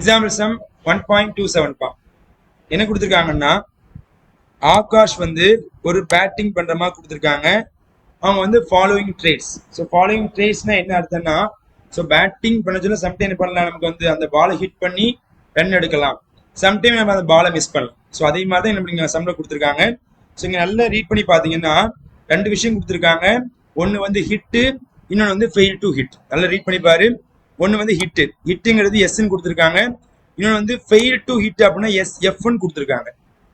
Example some 1.27 பா. என்ன கொடுத்துருக்காங்கன்னா ஆகாஷ் வந்து ஒரு பேட்டிங் பண்ற மாதிரி கொடுத்துருக்காங்க. அவங்க வந்து ஃபாலோவிங் ட்ரேட்ஸ். ஸோ ஃபாலோவிங் ட்ரேட்ஸ்னா என்ன அர்த்தம்னா, ஸோ பேட்டிங் பண்ண சொல்ல சம்டைம் என்ன பண்ணலாம், நமக்கு வந்து அந்த பாலை ஹிட் பண்ணி ரன் எடுக்கலாம், சம்டைம் நம்ம அந்த பாலை மிஸ் பண்ணலாம். ஸோ அதே மாதிரி தான் நம்ம இங்கே சம்மில் கொடுத்துருக்காங்க. ஸோ இங்கே நல்லா ரீட் பண்ணி பார்த்தீங்கன்னா 2 விஷயம் கொடுத்துருக்காங்க. ஒன்று வந்து ஹிட்டு, இன்னொன்று வந்து ஃபெயில் டு ஹிட். நல்லா ரீட் பண்ணி பாரு. ஒன்று வந்து ஹிட்டு, ஹிட்டுங்கிறது எஸ்ன்னு கொடுத்துருக்காங்க. இன்னொன்று வந்து ஃபெயில் டு ஹிட் அப்படின்னா எஃப்னு கொடுத்துருக்காங்க.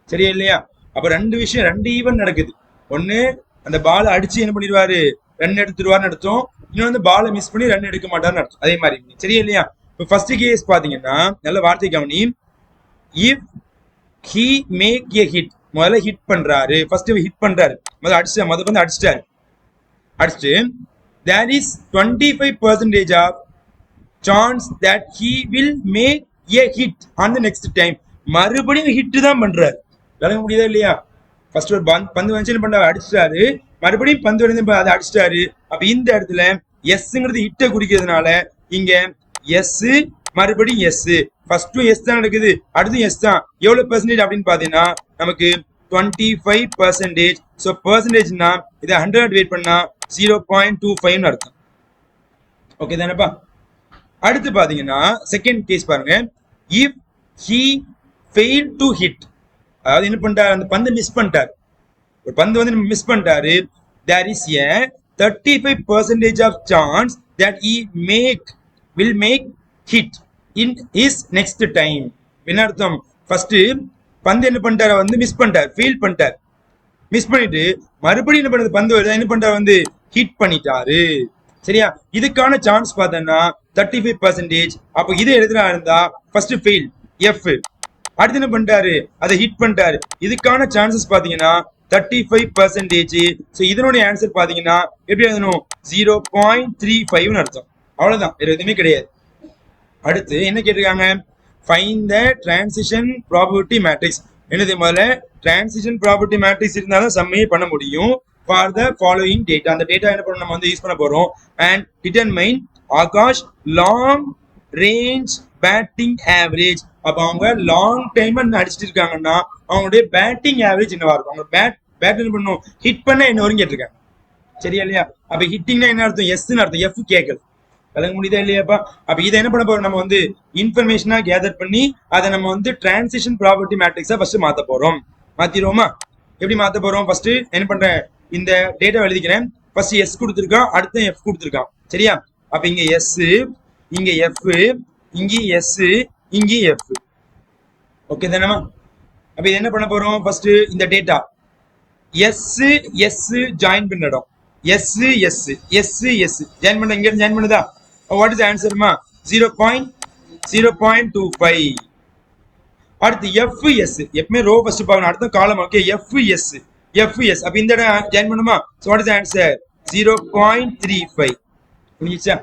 சரியா இல்லையா? அப்போ 2 விஷயம், 2 ஈவென்ட் நடக்குது. ஒன்று அந்த பாலை அடிச்சு என்ன பண்ணிடுவாரு, ரன் எடுத்துருவார்னு அர்த்தம். இன்னொன்று வந்து பாலை மிஸ் பண்ணி ரன் எடுக்க மாட்டார்னு அர்த்தம். அதே மாதிரி சரியா இல்லையா? இப்போ ஃபர்ஸ்ட் கேஸ் பார்த்தீங்கன்னா நல்ல வார்த்தை கவனி. If he make a hit, முதல்ல ஹிட் பண்றாரு, ஃபர்ஸ்ட் ஹிட் பண்றாரு, முதல்ல அடிச்சு முதல்ல வந்து அடிச்சிட்டாரு. அடிச்சுட்டு there is 25% of chance that he will make a hit on the next time. மறுபடியும் ஹிட் தான் பண்றாரு. விளங்க முடியுதா இல்லையா? ஃபர்ஸ்ட் ஒரு பந்து வந்து என்ன பண்றாரு, அடிச்சிட்டாரு, மறுபடியும் பந்து வந்து அதை அடிச்சிட்டாரு. அப்ப இந்த இடத்துல எஸ்ங்கிறது ஹிட்டை குறிக்கிறதுனால இங்க எஸ் மறுபடியும் எஸ், ஃபர்ஸ்டும் எஸ் தான் நடக்குது, அடுத்தும் எஸ் தான். எவ்வளவு பெர்சன்டேஜ் அப்படின்னு பாத்தீங்கன்னா நமக்கு 25%. ஸோ பெர்சன்டேஜ்னா இதை 100 டிவைட் பண்ணா 0.25 அர்த்தம். ஓகே தானேப்பா? அடுத்து பாத்தீங்கன்னா செகண்ட் கேஸ் பாருங்க. If he fail to hit, அதாவது என்ன பண்ணிட்டாரு, அந்த பந்து மிஸ் பண்ணிட்டாரு, ஒரு பந்து வந்து மிஸ் பண்ணிட்டாரு. there is a 35% of chance that he will make hit in his next time. என்ன அர்த்தம்? ஃபர்ஸ்ட் பந்து என்ன பண்ணிட்டாரு, வந்து மிஸ் பண்ணிட்டாரு, ஃபெயில் பண்ணிட்டாரு. மிஸ் பண்ணிட்டு மறுபடியும் என்ன பண்ணது, பந்து என்ன பண்ணிட்டாரு, வந்து ஹிட் பண்ணிட்டாரு. சரியா? இதுக்கான சான்ஸ் பார்த்தோம்னா 35%. அப்போ இது எழுதுறா இருந்தா ஃபர்ஸ்ட் ஃபெயில் எஃப், அடுத்து என்ன பண்ணிட்டாரு, அதை ஹிட் பண்ணிட்டாரு. இதுக்கான சான்சஸ் பாத்தீங்கன்னா 35%. ஸோ இதனுடைய ஆன்சர் பாத்தீங்கன்னா எப்படி எழுதணும், 0.35 அர்த்தம். அவ்வளவுதான், வேற எதுவுமே கிடையாது. அடுத்து என்ன கேட்டிருக்காங்க, find the transition probability matrix. என்னது, முதல்ல டிரான்சிஷன் ப்ராபபிலிட்டி மேட்ரிக்ஸ் இருந்தாலும் சம்மையே பண்ண முடியும். ஃபார் த ஃபாலோயிங் டேட்டா, அந்த டேட்டா என்ன பண்ண நம்ம வந்து யூஸ் பண்ண போறோம். And determine Akash long range batting average. அப்ப அவங்க லாங் டைம் அடிச்சுட்டு இருக்காங்கன்னா அவங்களுடைய பேட்டிங் ஆவரேஜ் என்னவா இருக்கும், அவங்க பேட் என்ன பண்ணும், ஹிட் பண்ண என்ன வரும் கேட்டிருக்காங்க. சரியா இல்லையா? அப்ப ஹிட்டிங்னா என்ன அர்த்தம், எஸ்ன்னு அர்த்தம், எஃப் கேட்கல. விளங்க முடியுதா இல்லையாப்பா? அப்ப இதை என்ன பண்ண போறோம், நம்ம வந்து இன்ஃபர்மேஷனா கேதர் பண்ணி அதை நம்ம வந்து டிரான்சிஷன் ப்ராபபிலிட்டி மேட்ரிக்ஸா ஃபர்ஸ்ட் மாத்த போறோம். மாத்திடுவோமா? எப்படி மாத்த போறோம், ஃபர்ஸ்ட் என்ன பண்றேன், இந்த டேட்டா எழுதிக்கிறேன். ஃபர்ஸ்ட் எஸ் கொடுத்துருக்கான், அடுத்து எஃப் கொடுத்துருக்கான். சரியா? அப்ப இங்க எஸ், இங்க எஃப், இங்க எஸ், இங்க எஃப். ஓகே தானேமா? அப்ப இது என்ன பண்ண போறோம், ஃபர்ஸ்ட் இந்த டேட்டா எஸ் எஸ் ஜாயின் பண்ணிடும். S S S S join பண்ண, இங்க ஜாயின் பண்ணுதா? வாட் இஸ் ஆன்சர்மா, 0.25. அடுத்து எஃப் எஸ், எப்பவுமே ரோ ஃபர்ஸ்ட் பார்க்கணும், அடுத்த column. Okay, F S F S. அப்ப இந்த இடம் ஜாயின் பண்ணுமா? So what is answer, 0.35. புரிஞ்சிச்சா?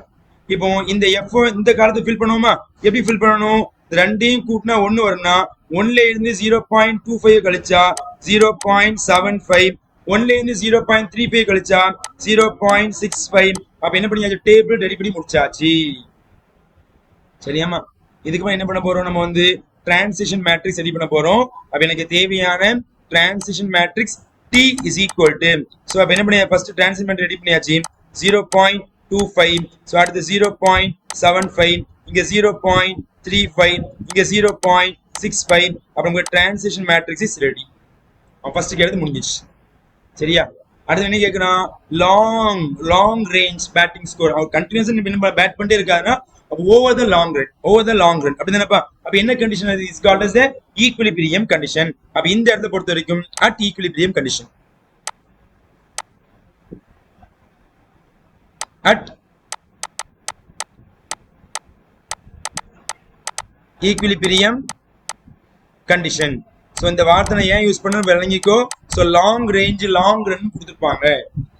இப்போ இந்த எஃப் இந்த காலத்தை ஃபில் பண்ணுவோமா? எப்படி ஃபில் பண்ணணும், ரெண்டையும் கூட்டினா 1 வரும்னா 1ல இருந்து 0.25 கழிச்சா 0.75, 1ல இருந்து 0.35 கழிச்சா 0.65. அப்ப என்ன பண்ணியாச்சு, டேபிள் ரெடி பண்ணி முடிச்சாச்சு. சரியாமா? இதுக்கு என்ன பண்ண போறோம், நம்ம வந்து டிரான்சிஷன் மேட்ரிக்ஸ் ரெடி பண்ண போறோம். அப்ப எனக்கு தேவையான transition matrix T is equal to, so அப்ப என்ன பண்ணியா, ஃபர்ஸ்ட் டிரான்சிஷன் மேட்ரிக்ஸ் ரெடி பண்ணியாச்சு. 0.25, so அடுத்து 0.75, இங்க 0.35, இங்க 0.65. அப்ப உங்க transition matrix is ready. First கேட்டது முடிஞ்சிச்சு. சரியா? அடுத்து என்ன கேட்கறான், லாங் ரேஞ்ச் பேட்டிங் ஸ்கோர். அவர் கண்டினியூஸா பேட் பண்ணிட்டே இருக்காருன்னா ஓவர் த லாங் ரன் அப்படிதானப்பா? அப்ப என்ன condition, is called as the equilibrium condition. அப்ப இந்த இடத்தை பொறுத்த வரைக்கும் at equilibrium condition, at equilibrium condition. So இந்த வார்த்தை ஏன் யூஸ் பண்ண விளங்கிக்கோ. So long range long run கொடுத்துருப்பாங்க.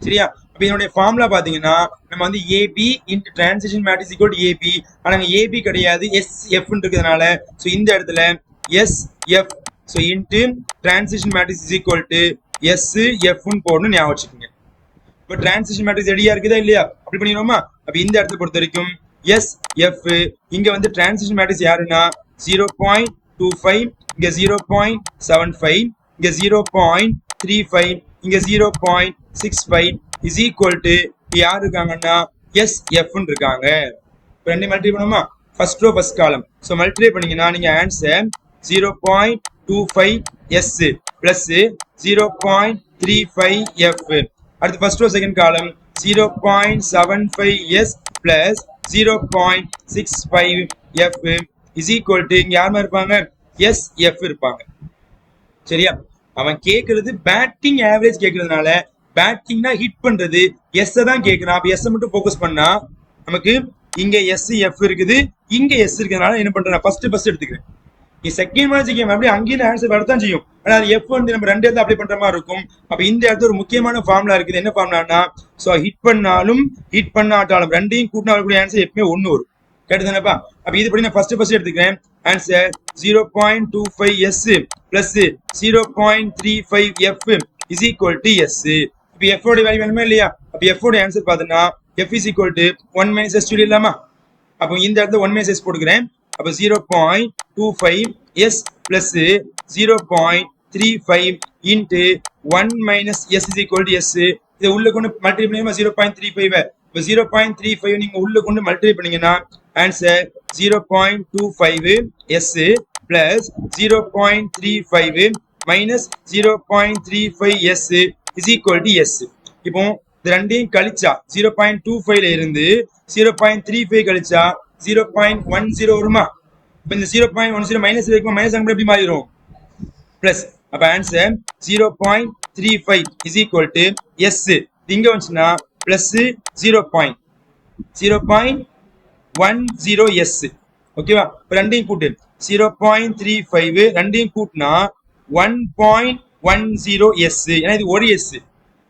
சரியா? அப்போ இதனுடைய ஃபார்முலா பார்த்தீங்கன்னா நம்ம வந்து AB into transition matrix equal to AB. ஆனால் ஏபி கிடையாது, எஸ் எஃப் இருக்கிறதுனால ஸோ இந்த இடத்துல S F, so into transition matrix is equal to S எஃப்னு போடணும், ஞாபகம் வச்சுக்கோங்க. இப்போ டிரான்சிஷன் மேட்ரிக்ஸ் ரெடியா இருக்குதா இல்லையா? அப்படி பண்ணிடுவோமா? அப்போ இந்த இடத்தை பொறுத்த வரைக்கும் எஸ் எஃப், இங்க வந்து டிரான்சிஷன் மேட்ரிக்ஸ் யாருன்னா 0.25, இங்க 0.75, இங்க 0.35, இங்க 0.65 is equal to யார் இருக்காங்கன்னா SF இருக்காங்க. இப்போ ரெண்டு மல்டிப்ளை பண்ணுமா, first row first column. So multiply பண்ணீங்கன்னா நீங்க ஆன்சர் 0.25S பிளஸ் 0.35F. அடுத்து first row second column 0.75S plus 0.65F is equal to இங்க யாருமா இருப்பாங்க, SF இருப்பாங்க. சரியா? அவன் கேட்கறது பேட்டிங் ஆவரேஜ் கேட்கறதுனால பேட்டிங்னா ஹிட் பண்றது எஸ் தான் கேட்கிறான். அப்ப எஸ் மட்டும் ஃபோக்கஸ் பண்ணா நமக்கு இங்க எஸ் எஃப் இருக்குது, இங்க எஸ் இருக்கிறதுனால என்ன பண்றேன், ஃபர்ஸ்ட் எடுத்துக்கிறேன். செகண்ட் மாதிரி அப்படியே அங்கேயும் ஆன்சர் வரதான் செய்யும். ஆனா அது எஃப் வந்து நம்ம ரெண்டு இடத்துல அப்ளை பண்ற மாதிரி இருக்கும். அப்ப இந்த இடத்துல ஒரு முக்கியமான ஃபார்முலா இருக்குது. என்ன ஃபார்முலானா, சோ ஹிட் பண்ணாலும் ஹிட் பண்ணாட்டாலும் ரெண்டையும் கூட்டினா வரக்கூடிய ஆன்சர் எப்பவுமே ஒன்னு வரும். கேட்டுதானப்பா? அப்ப இது படி நான் ஃபர்ஸ்ட் எடுத்துக்கிறேன். Answer 0.25S plus 0.35F is equal to S. இப்ப F ஓட வேல்யூ வேணுமா இல்லையா? அப்ப F ஓட ஆன்சர் பார்த்தனா F is equal to 1 minus S சொல்லிடலாமா? அப்ப இந்த இடத்துல 1 minus S போட்டுக்கிறேன். அப்ப 0.25S plus 0.35 into 1 minus S is equal to S. இதை உள்ள கொண்டு மல்டிப்ளை பண்ணீங்கன்னா 0.35. இப்ப 0.35 நீங்க உள்ள கொண்டு மல்டிப்ளை பண்ணீங்கன்னா answer 0.25S plus 0.35 minus 0.35S is equal to S. இப்போ இது ரெண்டையும் கழிச்சா 0.25ல இருந்து 0.35 கழிச்சா 0.10 வருமா? இப்ப இந்த 0.10 மைனஸ் இருக்குமா, மைனஸ் அங்க எப்படி மாறிடும், பிளஸ். அப்ப answer 0.35 is equal to S. இங்க வந்துச்சுன்னா பிளஸ் 0.10S. ஓகேவா? இப்ப ரெண்டையும் கூட்டு 0.35 ரெண்டையும் கூட்டினா 1.10S. ஏன்னா இது ஒரு S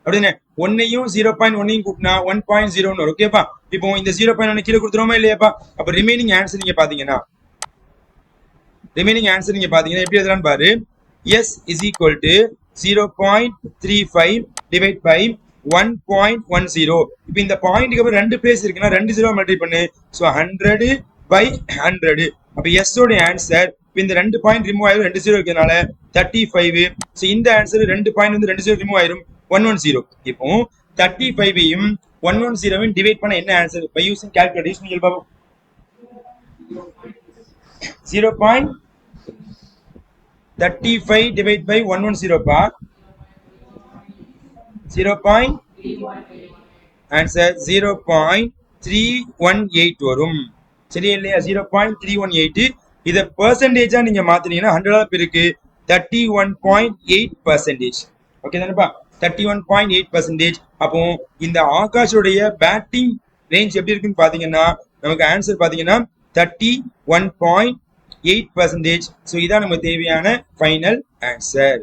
அப்படின்னா ஒன்னையும் 0.1 கூட்டினா 1.0 வரும். ஓகேப்பா? இப்போ இந்த 0.1 கீழே கொடுத்துருவோமா இல்லையாப்பா? அப்ப ரிமைனிங் ஆன்சர் நீங்க பாத்தீங்கன்னா எப்படி எழுதலாம்னு பாரு. S is equal to 0.35 divide by 1.10. இப்போ இந்த பாயிண்ட்க்கு அப்புறம் ரெண்டு பிளேஸ் இருக்குன்னா ரெண்டு 0 மல்டிப்ளை பண்ணு. So 100 by 100. அப்ப S ஓட ஆன்சர் இந்த ரெண்டு பாயிண்ட் ரிமூவ் ஆயிரும், ரெண்டு 0 இருக்கிறதுனால 35. சோ இந்த ஆன்சர் ரெண்டு பாயிண்ட் வந்து ரெண்டு 0 ரிமூவ் ஆயிரும், 110. இப்போ 35ஐயும் 110ஐயும் டிவைட் பண்ண என்ன ஆன்சர் பை யூசிங் கால்குலேட்டர் நீங்க பாப்போம். 0.35 divide by 110 பா 0. ஆன்சர் 0.318 வரும். சரியா இல்லையா? 0.318. இத பெர்சன்டேஜா நீங்க மாத்தினீங்கன்னா 100 பேருக்கு 31.8%. ஓகே தானேப்பா? 31.8%. அப்போ இந்த ஆகாஷோடைய பேட்டிங் ரேஞ்ச் எப்படி இருக்குன்னு பாத்தீங்கன்னா நமக்கு ஆன்சர் பாத்தீங்கன்னா 31.8%. ஸோ இதான் நமக்கு தேவையான ஃபைனல் ஆன்சர்.